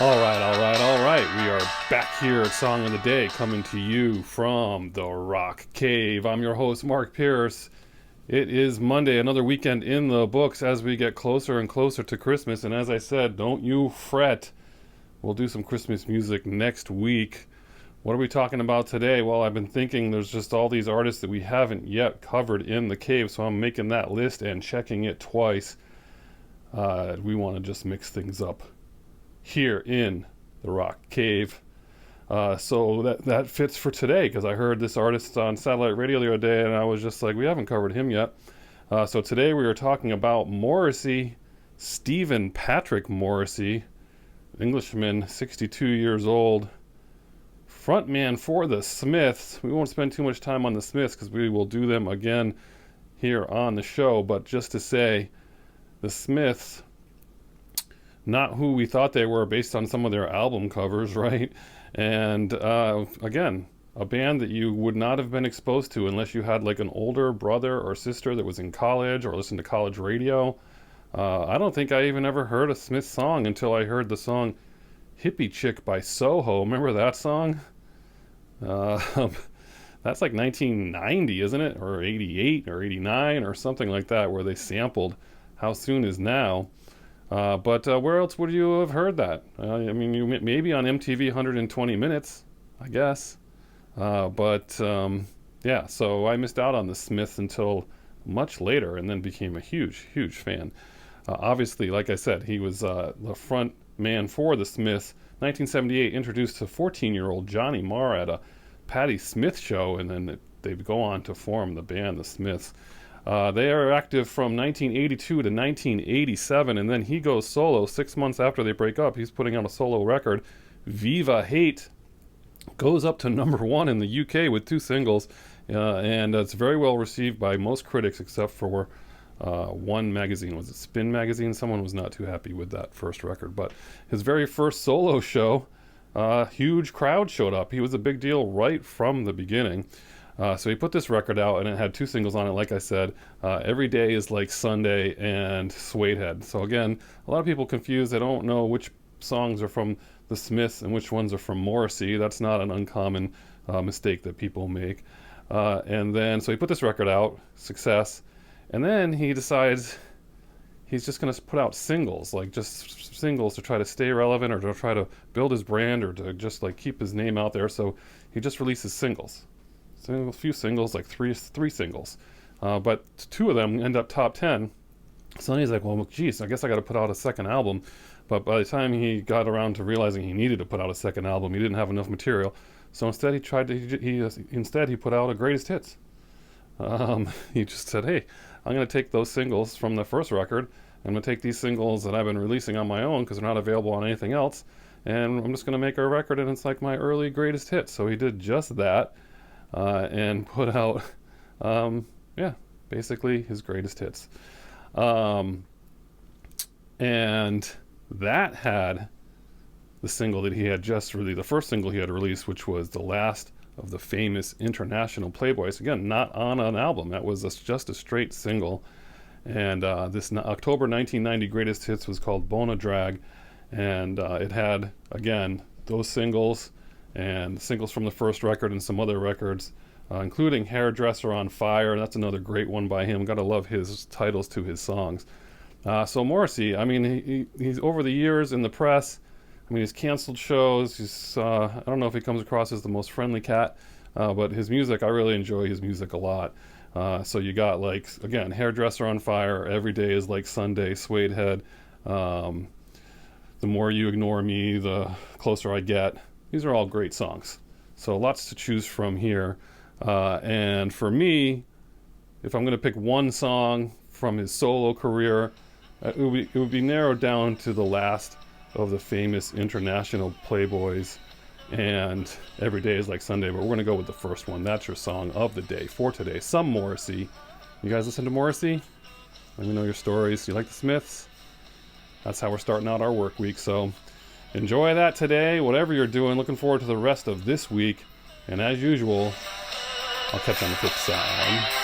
All right. We are back here at Song of the Day, coming to you from the Rock Cave. I'm your host, Mark Pierce. It is Monday, another weekend in the books as we get closer and closer to Christmas. And as I said, don't you fret. We'll do some Christmas music next week. What are we talking about today? Well, I've been thinking there's just all these artists that we haven't yet covered in the cave, so I'm making that list and checking it twice. We want to just mix things up here in the Rock Cave. So that fits for today, because I heard this artist on satellite radio the other day and I was just like, we haven't covered him yet. So today we are talking about Morrissey, Stephen Patrick Morrissey, Englishman, 62 years old, frontman for the Smiths. We won't spend too much time on the Smiths because we will do them again here on the show, but just to say, the Smiths, not who we thought they were based on some of their album covers, right? And again, a band that you would not have been exposed to unless you had like an older brother or sister that was in college or listened to college radio. I don't think I even ever heard a Smith song until I heard the song Hippie Chick by Soho. Remember that song? That's like 1990, isn't it? Or 88 or 89 or something like that, where they sampled How Soon Is Now. But where else would you have heard that? I mean, you maybe on MTV 120 Minutes, I guess. Yeah, so I missed out on the Smiths until much later, and then became a huge, huge fan. Obviously, like I said, he was the front man for the Smiths. 1978, introduced to 14-year-old Johnny Marr at a Patti Smith show, and then they go on to form the band, the Smiths. They are active from 1982 to 1987, and then he goes solo 6 months after they break up. He's putting out a solo record. Viva Hate goes up to #1 in the UK with 2 singles, and it's very well received by most critics except for one magazine. Was it Spin Magazine? Someone was not too happy with that first record. But his very first solo show, huge crowd showed up. He was a big deal right from the beginning. So he put this record out, and it had 2 singles on it, like I said, Every Day Is Like Sunday and Suede Head. So again, a lot of people confused. They don't know which songs are from the Smiths and which ones are from Morrissey. That's not an uncommon mistake that people make. And then, so he put this record out, success, and then he decides he's just going to put out singles, like just singles to try to stay relevant or to try to build his brand or to just like keep his name out there. So he just releases singles. So a few singles, like three singles, but 2 of them end up top 10. So then he's like, well, geez, I guess I got to put out a second album. But by the time he got around to realizing he needed to put out a second album, he didn't have enough material. So instead, he put out a greatest hits. He just said, hey, I'm going to take those singles from the first record. I'm going to take these singles that I've been releasing on my own because they're not available on anything else, and I'm just going to make a record, and it's like my early greatest hits. So he did just that. And put out, basically his greatest hits. And that had the single that he had just released, the first single he had released, which was the last of the Famous International Playboys. Again, not on an album. That was just a straight single. And this October 1990 greatest hits was called Bona Drag. And it had, again, those singles and singles from the first record and some other records, including Hairdresser on Fire. That's another great one by him. Gotta love his titles to his songs. So Morrissey, I mean, he's over the years in the press, I mean, he's canceled shows. He's, I don't know if he comes across as the most friendly cat, but his music, I really enjoy his music a lot. So you got, like, again, Hairdresser on Fire, Every Day Is Like Sunday, Suede Head, The More You Ignore Me, The Closer I Get. These are all great songs. So lots to choose from here. And for me, if I'm going to pick one song from his solo career, it would be narrowed down to the last of the Famous International Playboys and Every Day Is Like Sunday, but we're going to go with the first one. That's your song of the day for today. Some Morrissey. You guys listen to Morrissey? Let me know your stories. You like the Smiths? That's how we're starting out our work week. So enjoy that today, whatever you're doing. Looking forward to the rest of this week. And as usual, I'll catch you on the flip side.